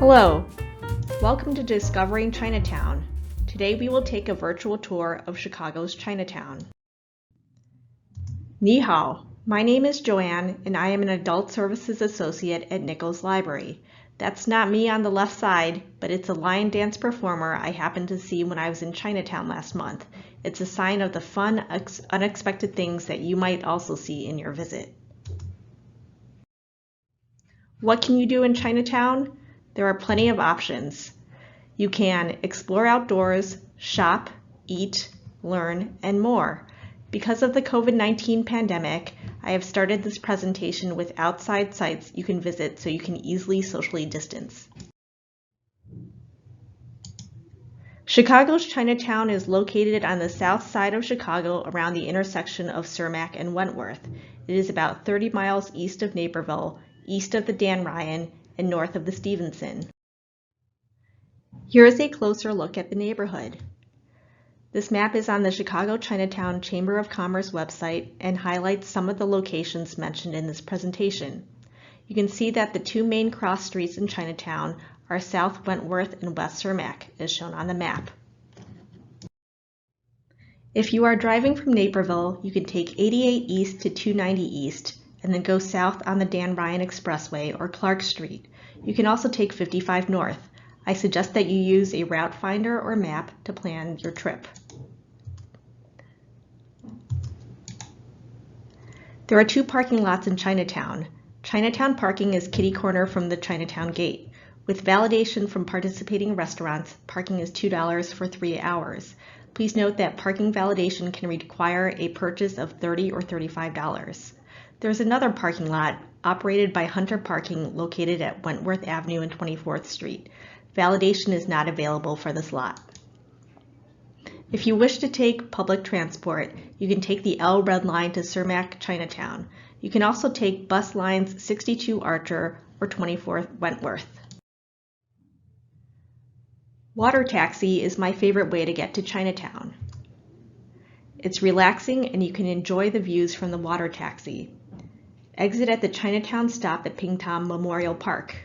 Hello, welcome to Discovering Chinatown. Today we will take a virtual tour of Chicago's Chinatown. Ni hao, my name is Joanne and I am an Adult Services Associate at Nichols Library. That's not me on the left side, but it's a lion dance performer I happened to see when I was in Chinatown last month. It's a sign of the fun, unexpected things that you might also see in your visit. What can you do in Chinatown? There are plenty of options. You can explore outdoors, shop, eat, learn, and more. Because of the COVID-19 pandemic, I have started this presentation with outside sites you can visit so you can easily socially distance. Chicago's Chinatown is located on the south side of Chicago around the intersection of Cermak and Wentworth. It is about 30 miles east of Naperville, east of the Dan Ryan, and north of the Stevenson. Here is a closer look at the neighborhood. This map is on the Chicago Chinatown Chamber of Commerce website and highlights some of the locations mentioned in this presentation. You can see that the two main cross streets in Chinatown are South Wentworth and West Cermak, as shown on the map. If you are driving from Naperville, you can take 88 East to 290 East and then go south on the Dan Ryan Expressway or Clark Street. You can also take 55 North. I suggest that you use a route finder or map to plan your trip. There are two parking lots in Chinatown. Chinatown parking is kitty corner from the Chinatown gate. With validation from participating restaurants, parking is $2 for 3 hours. Please note that parking validation can require a purchase of $30 or $35. There's another parking lot operated by Hunter Parking located at Wentworth Avenue and 24th Street. Validation is not available for this lot. If you wish to take public transport, you can take the L Red Line to Cermak Chinatown. You can also take bus lines 62 Archer or 24 Wentworth. Water taxi is my favorite way to get to Chinatown. It's relaxing and you can enjoy the views from the water taxi. Exit at the Chinatown stop at Pingtong Memorial Park.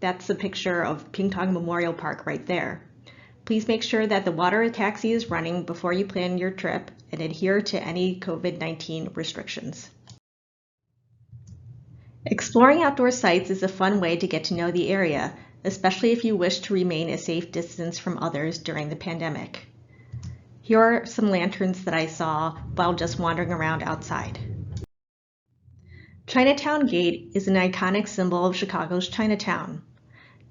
That's the picture of Pingtong Memorial Park right there. Please make sure that the water taxi is running before you plan your trip and adhere to any COVID-19 restrictions. Exploring outdoor sites is a fun way to get to know the area, especially if you wish to remain a safe distance from others during the pandemic. Here are some lanterns that I saw while just wandering around outside. Chinatown Gate is an iconic symbol of Chicago's Chinatown.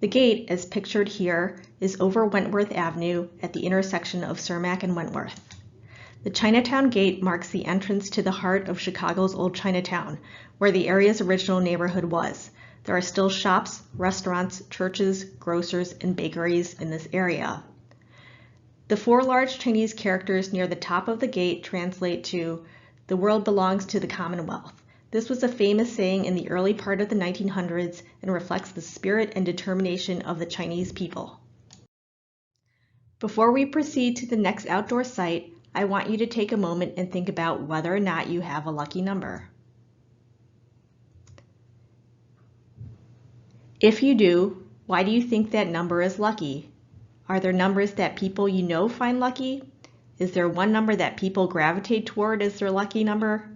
The gate, as pictured here, is over Wentworth Avenue at the intersection of Cermak and Wentworth. The Chinatown Gate marks the entrance to the heart of Chicago's old Chinatown, where the area's original neighborhood was. There are still shops, restaurants, churches, grocers, and bakeries in this area. The 4 large Chinese characters near the top of the gate translate to, "The world belongs to the Commonwealth." This was a famous saying in the early part of the 1900s and reflects the spirit and determination of the Chinese people. Before we proceed to the next outdoor site, I want you to take a moment and think about whether or not you have a lucky number. If you do, why do you think that number is lucky? Are there numbers that people you know find lucky? Is there one number that people gravitate toward as their lucky number?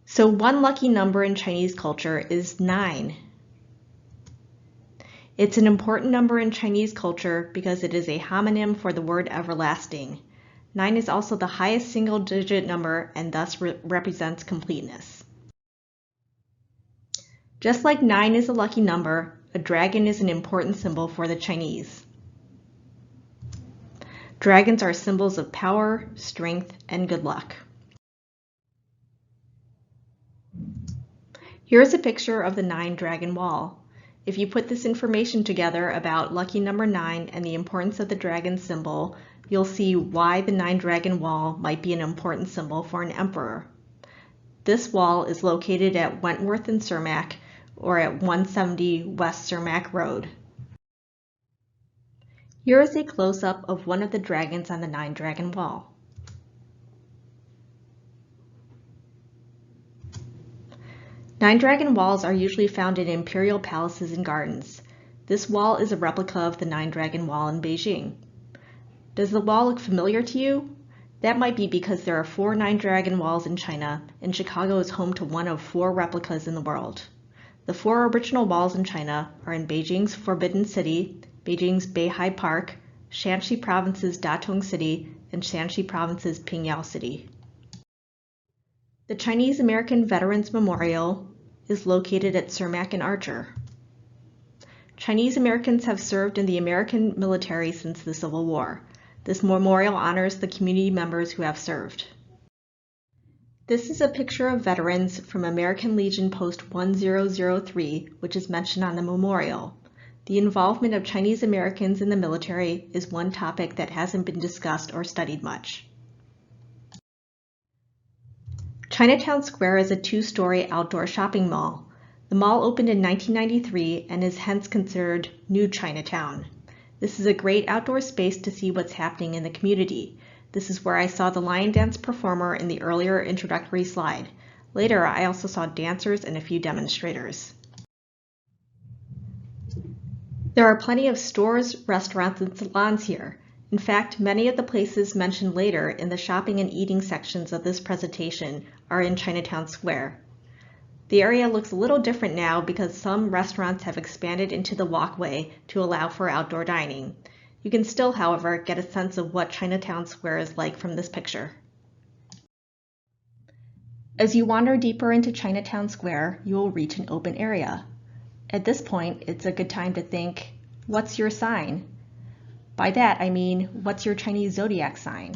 So one lucky number in Chinese culture is 9. It's an important number in Chinese culture because it is a homonym for the word everlasting. 9 is also the highest single-digit number and thus represents completeness. Just like 9 is a lucky number, a dragon is an important symbol for the Chinese. Dragons are symbols of power, strength, and good luck. Here's a picture of the 9 dragon wall. If you put this information together about lucky number 9 and the importance of the dragon symbol, you'll see why the 9 dragon wall might be an important symbol for an emperor. This wall is located at Wentworth and Cermak, or at 170 West Cermak Road. Here is a close-up of one of the dragons on the 9 dragon wall. Nine dragon walls are usually found in imperial palaces and gardens. This wall is a replica of the Nine Dragon Wall in Beijing. Does the wall look familiar to you? That might be because there are 4 Nine Dragon Walls in China, and Chicago is home to one of 4 replicas in the world. The 4 original walls in China are in Beijing's Forbidden City, Beijing's Beihai Park, Shanxi Province's Datong City, and Shanxi Province's Pingyao City. The Chinese American Veterans Memorial is located at Cermak and Archer. Chinese Americans have served in the American military since the Civil War. This memorial honors the community members who have served. This is a picture of veterans from American Legion Post 1003, which is mentioned on the memorial. The involvement of Chinese Americans in the military is one topic that hasn't been discussed or studied much. Chinatown Square is a 2-story outdoor shopping mall. The mall opened in 1993 and is hence considered New Chinatown. This is a great outdoor space to see what's happening in the community. This is where I saw the lion dance performer in the earlier introductory slide. Later, I also saw dancers and a few demonstrators. There are plenty of stores, restaurants, and salons here. In fact, many of the places mentioned later in the shopping and eating sections of this presentation are in Chinatown Square. The area looks a little different now because some restaurants have expanded into the walkway to allow for outdoor dining. You can still, however, get a sense of what Chinatown Square is like from this picture. As you wander deeper into Chinatown Square, you will reach an open area. At this point, it's a good time to think, what's your sign? By that, I mean, what's your Chinese zodiac sign?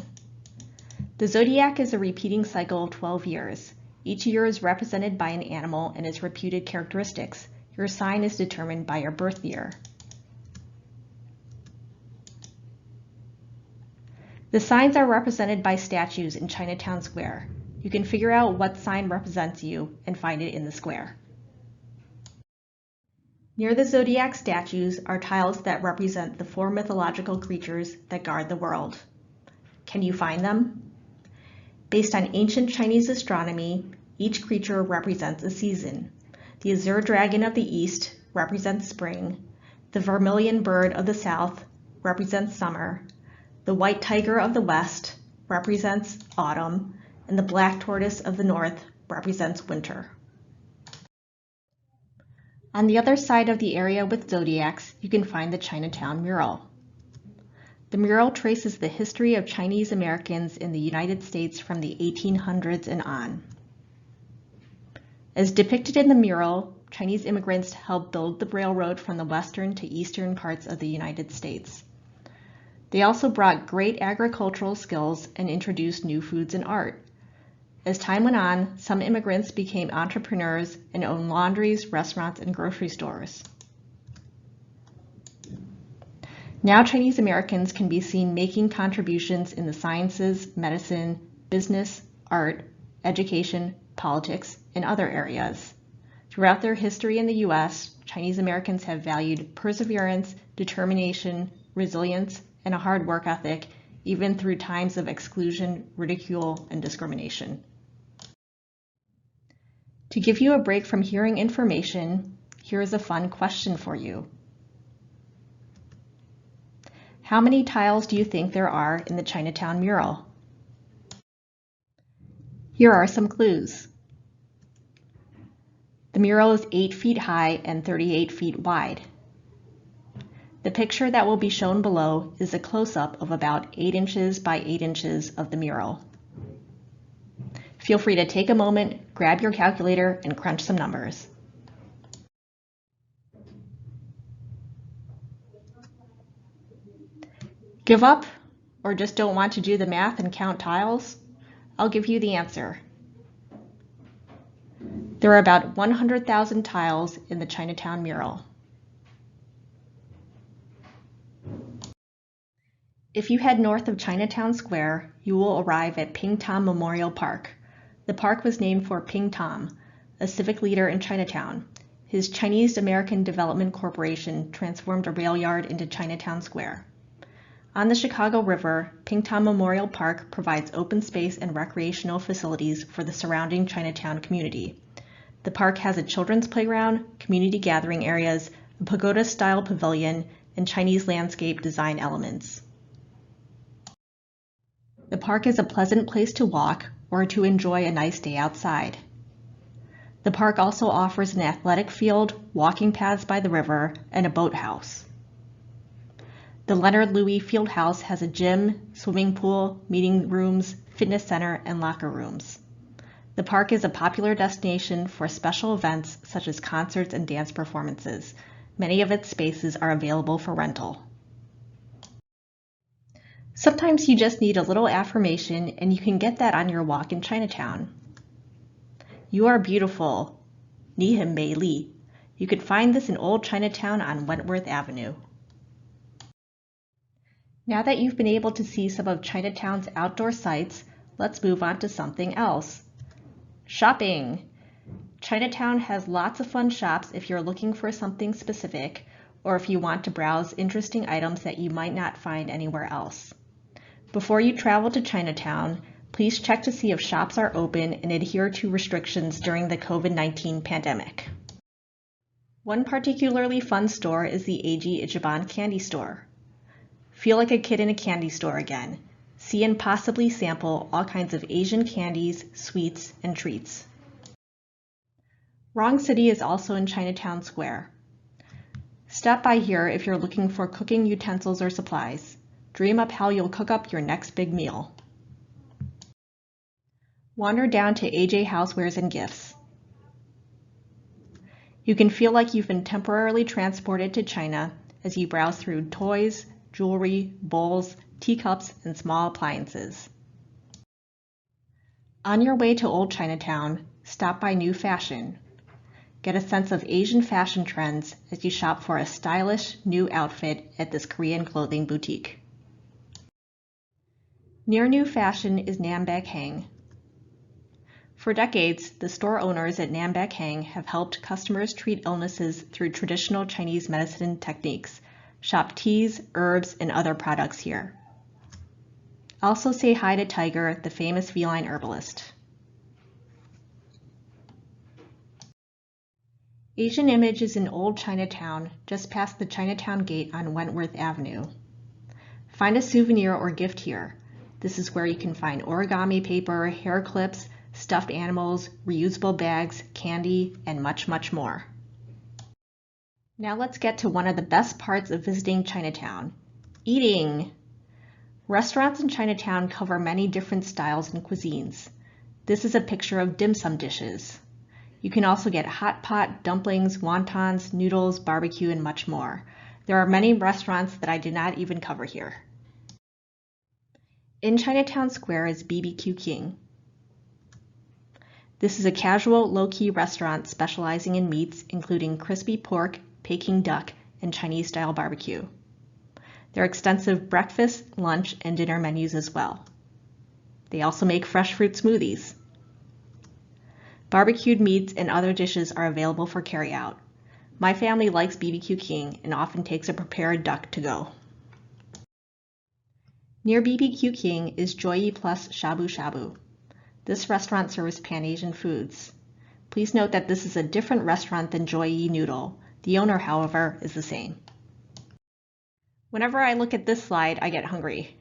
The zodiac is a repeating cycle of 12 years. Each year is represented by an animal and its reputed characteristics. Your sign is determined by your birth year. The signs are represented by statues in Chinatown Square. You can figure out what sign represents you and find it in the square. Near the zodiac statues are tiles that represent the 4 mythological creatures that guard the world. Can you find them? Based on ancient Chinese astronomy, each creature represents a season. The azure dragon of the east represents spring, the vermilion bird of the south represents summer, the white tiger of the west represents autumn, and the black tortoise of the north represents winter. On the other side of the area with zodiacs, you can find the Chinatown mural. The mural traces the history of Chinese Americans in the United States from the 1800s and on. As depicted in the mural, Chinese immigrants helped build the railroad from the western to eastern parts of the United States. They also brought great agricultural skills and introduced new foods and art. As time went on, some immigrants became entrepreneurs and owned laundries, restaurants, and grocery stores. Now Chinese Americans can be seen making contributions in the sciences, medicine, business, art, education, politics, and other areas. Throughout their history in the U.S., Chinese Americans have valued perseverance, determination, resilience, and a hard work ethic, even through times of exclusion, ridicule, and discrimination. To give you a break from hearing information, here is a fun question for you. How many tiles do you think there are in the Chinatown mural? Here are some clues. The mural is 8 feet high and 38 feet wide. The picture that will be shown below is a close-up of about 8 inches by 8 inches of the mural. Feel free to take a moment, grab your calculator, and crunch some numbers. Give up, or just don't want to do the math and count tiles? I'll give you the answer. There are about 100,000 tiles in the Chinatown mural. If you head north of Chinatown Square, you will arrive at Ping Tom Memorial Park. The park was named for Ping Tom, a civic leader in Chinatown. His Chinese American Development Corporation transformed a rail yard into Chinatown Square. On the Chicago River, Ping Tom Memorial Park provides open space and recreational facilities for the surrounding Chinatown community. The park has a children's playground, community gathering areas, a pagoda-style pavilion, and Chinese landscape design elements. The park is a pleasant place to walk or to enjoy a nice day outside. The park also offers an athletic field, walking paths by the river, and a boathouse. The Leonard Louis Fieldhouse has a gym, swimming pool, meeting rooms, fitness center, and locker rooms. The park is a popular destination for special events such as concerts and dance performances. Many of its spaces are available for rental. Sometimes you just need a little affirmation, and you can get that on your walk in Chinatown. You are beautiful. 你很美丽. You could find this in Old Chinatown on Wentworth Avenue. Now that you've been able to see some of Chinatown's outdoor sights, let's move on to something else. Shopping! Chinatown has lots of fun shops if you're looking for something specific, or if you want to browse interesting items that you might not find anywhere else. Before you travel to Chinatown, please check to see if shops are open and adhere to restrictions during the COVID-19 pandemic. One particularly fun store is the Eiji Ichiban Candy Store. Feel like a kid in a candy store again. See and possibly sample all kinds of Asian candies, sweets, and treats. Wrong City is also in Chinatown Square. Stop by here if you're looking for cooking utensils or supplies. Dream up how you'll cook up your next big meal. Wander down to AJ Housewares and Gifts. You can feel like you've been temporarily transported to China as you browse through toys, jewelry, bowls, teacups, and small appliances. On your way to Old Chinatown, stop by New Fashion. Get a sense of Asian fashion trends as you shop for a stylish new outfit at this Korean clothing boutique. Near New Fashion is Nambaek Hang. For decades, the store owners at Nambaek Hang have helped customers treat illnesses through traditional Chinese medicine techniques. Shop teas, herbs, and other products here. Also say hi to Tiger, the famous feline herbalist. Asian Image is in Old Chinatown, just past the Chinatown Gate on Wentworth Avenue. Find a souvenir or gift here. This is where you can find origami paper, hair clips, stuffed animals, reusable bags, candy, and much, much more. Now let's get to one of the best parts of visiting Chinatown, eating. Restaurants in Chinatown cover many different styles and cuisines. This is a picture of dim sum dishes. You can also get hot pot, dumplings, wontons, noodles, barbecue, and much more. There are many restaurants that I did not even cover here. In Chinatown Square is BBQ King. This is a casual, low-key restaurant specializing in meats, including crispy pork, Peking duck, and Chinese-style barbecue. There are extensive breakfast, lunch, and dinner menus as well. They also make fresh fruit smoothies. Barbecued meats and other dishes are available for carryout. My family likes BBQ King and often takes a prepared duck to go. Near BBQ King is Joyi Plus Shabu Shabu. This restaurant serves Pan-Asian foods. Please note that this is a different restaurant than Joyi Noodle. The owner, however, is the same. Whenever I look at this slide, I get hungry.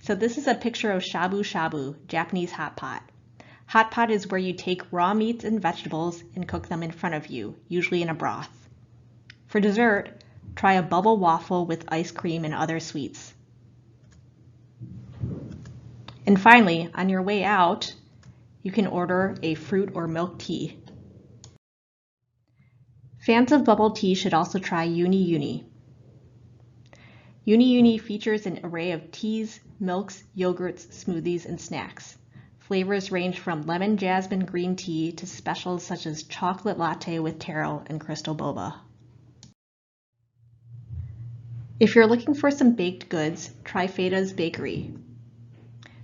So this is a picture of shabu shabu, Japanese hot pot. Hot pot is where you take raw meats and vegetables and cook them in front of you, usually in a broth. For dessert, try a bubble waffle with ice cream and other sweets. And finally, on your way out, you can order a fruit or milk tea. Fans of bubble tea should also try Uni Uni. Uni Uni features an array of teas, milks, yogurts, smoothies, and snacks. Flavors range from lemon jasmine green tea to specials such as chocolate latte with taro and crystal boba. If you're looking for some baked goods, try Feida's Bakery.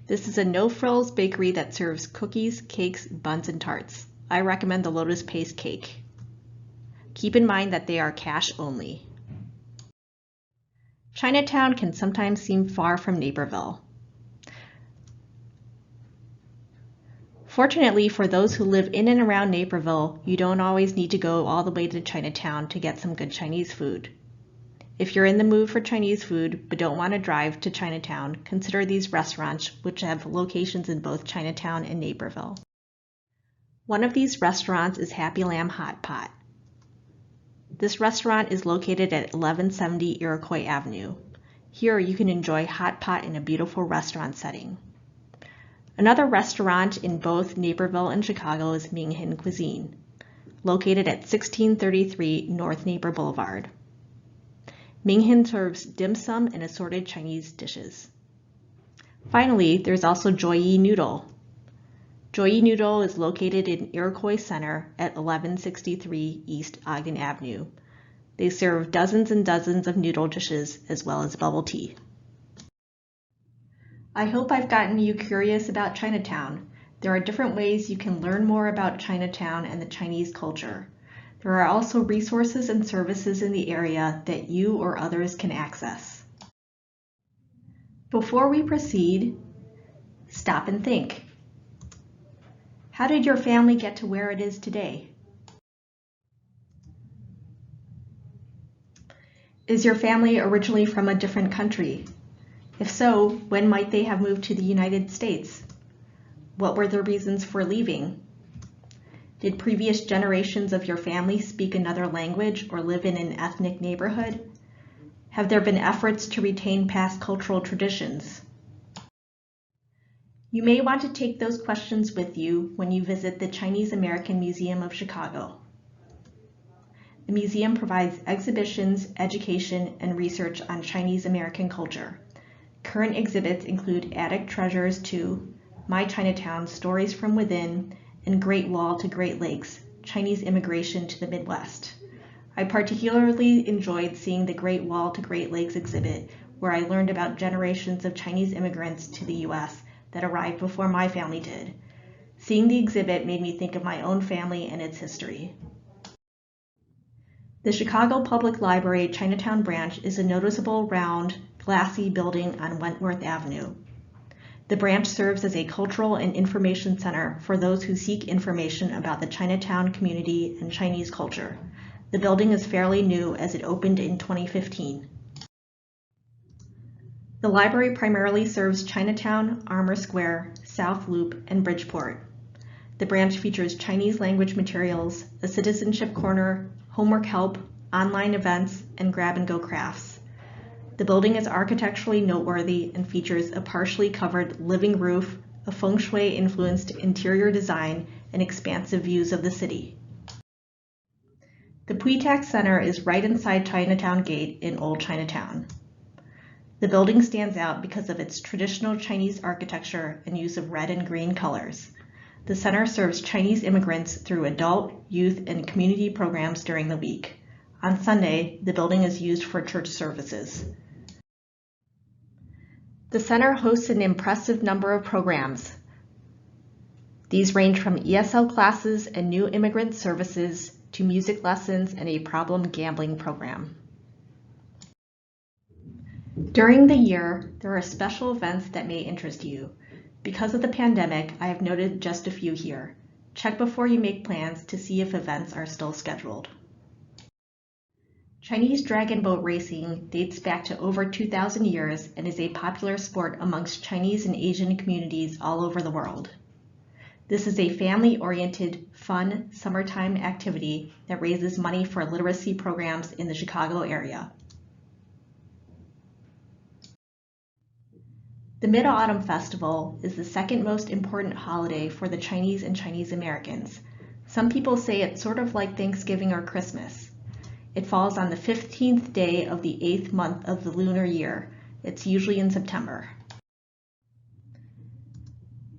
This is a no-frills bakery that serves cookies, cakes, buns, and tarts. I recommend the Lotus Paste cake. Keep in mind that they are cash only. Chinatown can sometimes seem far from Naperville. Fortunately, for those who live in and around Naperville, you don't always need to go all the way to Chinatown to get some good Chinese food. If you're in the mood for Chinese food but don't want to drive to Chinatown, consider these restaurants, which have locations in both Chinatown and Naperville. One of these restaurants is Happy Lamb Hot Pot. This restaurant is located at 1170 Iroquois Avenue. Here you can enjoy hot pot in a beautiful restaurant setting. Another restaurant in both Naperville and Chicago is Ming Hin Cuisine, located at 1633 North Naper Boulevard. Ming Hin serves dim sum and assorted Chinese dishes. Finally, there's also Joy Yi Noodle. Joy Yi Noodle is located in Iroquois Center at 1163 East Ogden Avenue. They serve dozens and dozens of noodle dishes as well as bubble tea. I hope I've gotten you curious about Chinatown. There are different ways you can learn more about Chinatown and the Chinese culture. There are also resources and services in the area that you or others can access. Before we proceed, stop and think. How did your family get to where it is today? Is your family originally from a different country? If so, when might they have moved to the United States? What were the reasons for leaving? Did previous generations of your family speak another language or live in an ethnic neighborhood? Have there been efforts to retain past cultural traditions? You may want to take those questions with you when you visit the Chinese American Museum of Chicago. The museum provides exhibitions, education, and research on Chinese American culture. Current exhibits include Attic Treasures 2, My Chinatown, Stories from Within, and Great Wall to Great Lakes, Chinese Immigration to the Midwest. I particularly enjoyed seeing the Great Wall to Great Lakes exhibit, where I learned about generations of Chinese immigrants to the U.S. that arrived before my family did. Seeing the exhibit made me think of my own family and its history. The Chicago Public Library Chinatown branch is a noticeable round, glassy building on Wentworth Avenue. The branch serves as a cultural and information center for those who seek information about the Chinatown community and Chinese culture. The building is fairly new as it opened in 2015. The library primarily serves Chinatown, Armour Square, South Loop, and Bridgeport. The branch features Chinese language materials, a citizenship corner, homework help, online events, and grab-and-go crafts. The building is architecturally noteworthy and features a partially covered living roof, a feng shui-influenced interior design, and expansive views of the city. The Pui-Tak Center is right inside Chinatown Gate in Old Chinatown. The building stands out because of its traditional Chinese architecture and use of red and green colors. The center serves Chinese immigrants through adult, youth, and community programs during the week. On Sunday, the building is used for church services. The center hosts an impressive number of programs. These range from ESL classes and new immigrant services to music lessons and a problem gambling program. During the year, there are special events that may interest you. Because of the pandemic, I have noted just a few here. Check before you make plans to see if events are still scheduled. Chinese dragon boat racing dates back to over 2,000 years and is a popular sport amongst Chinese and Asian communities all over the world. This is a family-oriented, fun, summertime activity that raises money for literacy programs in the Chicago area. The Mid-Autumn Festival is the second most important holiday for the Chinese and Chinese Americans. Some people say it's sort of like Thanksgiving or Christmas. It falls on the 15th day of the 8th month of the lunar year. It's usually in September.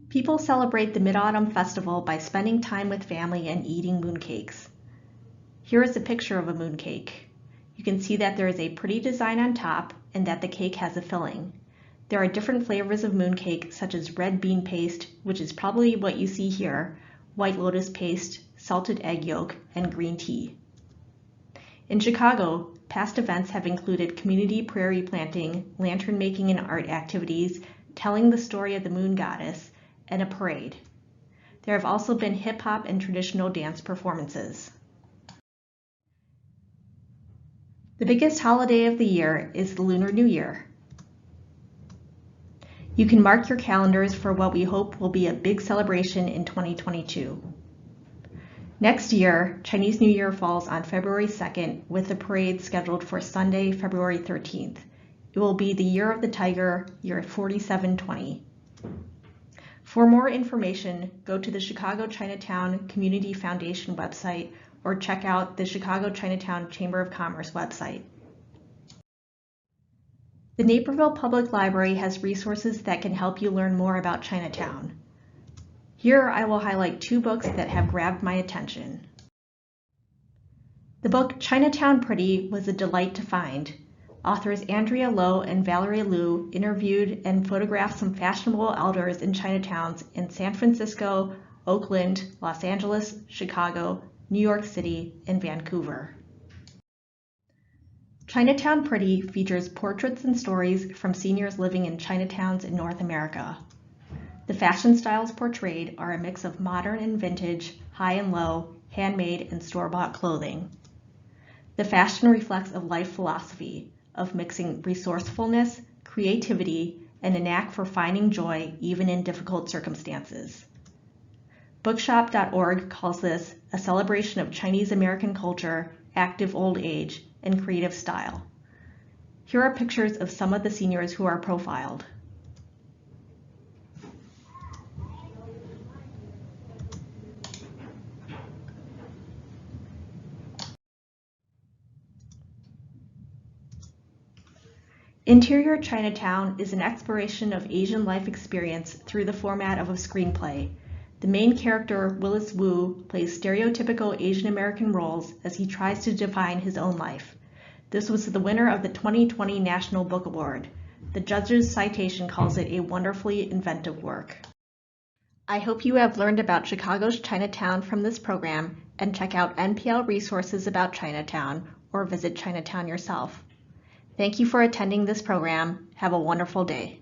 People celebrate the Mid-Autumn Festival by spending time with family and eating mooncakes. Here is a picture of a mooncake. You can see that there is a pretty design on top and that the cake has a filling. There are different flavors of mooncake, such as red bean paste, which is probably what you see here, white lotus paste, salted egg yolk, and green tea. In Chicago, past events have included community prairie planting, lantern making and art activities, telling the story of the moon goddess, and a parade. There have also been hip-hop and traditional dance performances. The biggest holiday of the year is the Lunar New Year. You can mark your calendars for what we hope will be a big celebration in 2022. Next year, Chinese New Year falls on February 2nd with the parade scheduled for Sunday, February 13th. It will be the Year of the Tiger, year 4720. For more information, go to the Chicago Chinatown Community Foundation website or check out the Chicago Chinatown Chamber of Commerce website. The Naperville Public Library has resources that can help you learn more about Chinatown. Here I will highlight 2 books that have grabbed my attention. The book Chinatown Pretty was a delight to find. Authors Andrea Lowe and Valerie Liu interviewed and photographed some fashionable elders in Chinatowns in San Francisco, Oakland, Los Angeles, Chicago, New York City, and Vancouver. Chinatown Pretty features portraits and stories from seniors living in Chinatowns in North America. The fashion styles portrayed are a mix of modern and vintage, high and low, handmade and store-bought clothing. The fashion reflects a life philosophy of mixing resourcefulness, creativity, and a knack for finding joy even in difficult circumstances. Bookshop.org calls this a celebration of Chinese American culture, active old age, and creative style. Here are pictures of some of the seniors who are profiled. Interior Chinatown is an exploration of Asian life experience through the format of a screenplay. The main character, Willis Wu, plays stereotypical Asian American roles as he tries to define his own life. This was the winner of the 2020 National Book Award. The judge's citation calls it a wonderfully inventive work. I hope you have learned about Chicago's Chinatown from this program and check out NPL resources about Chinatown or visit Chinatown yourself. Thank you for attending this program. Have a wonderful day.